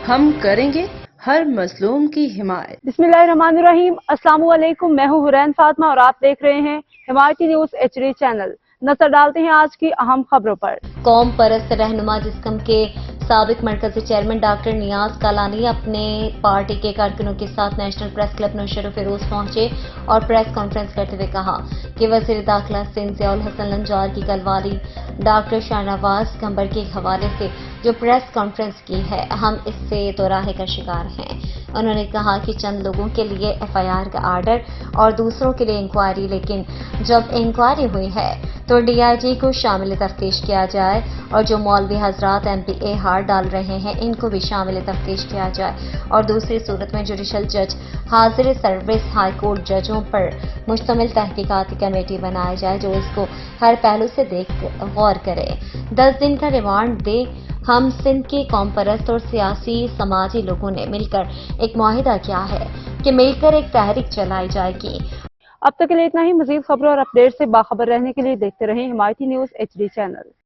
ہم کریں گے ہر مظلوم کی حمایت۔ بسم اللہ الرحمن الرحیم۔ السلام علیکم، میں ہوں حرین فاطمہ اور آپ دیکھ رہے ہیں حمایتی نیوز HD چینل۔ نظر ڈالتے ہیں آج کی اہم خبروں پر۔ قوم پرست رہنما جسکم کے سابق مرکزی چیئرمین ڈاکٹر نیاز کالانی اپنے پارٹی کے کارکنوں کے ساتھ نیشنل پریس کلب نوشہر و فیروز پہنچے اور پریس کانفرنس کرتے ہوئے کہا کہ وزیر داخلہ سندھ ضیاء الحسن لنجار کی کل والی ڈاکٹر شاہنواز قمر کے حوالے سے جو پریس کانفرنس کی ہے، ہم اس سے دوراہے کا شکار ہیں۔ انہوں نے کہا کہ چند لوگوں کے لیے FIR کا آرڈر اور دوسروں کے لیے انکوائری، لیکن جب انکوائری ہوئی ہے تو DIG کو شامل تفتیش کیا جائے اور جو مولوی حضرات MPA ہار ڈال رہے ہیں ان کو بھی شامل تفتیش کیا جائے، اور دوسری صورت میں جوڈیشل جج حاضر سروس ہائی کورٹ ججوں پر مشتمل تحقیقاتی کمیٹی بنائی جائے جو اس کو ہر پہلو سے غور کرے، 10 دن کا ریمانڈ دے۔ ہم سندھ کے قوم پرست اور سیاسی سماجی لوگوں نے مل کر ایک معاہدہ کیا ہے کہ مل کر ایک تحریک چلائی جائے گی۔ اب تک کے لیے اتنا ہی۔ مزید خبروں اور اپڈیٹ سے باخبر رہنے کے لیے دیکھتے رہیں حمایتی نیوز HD چینل۔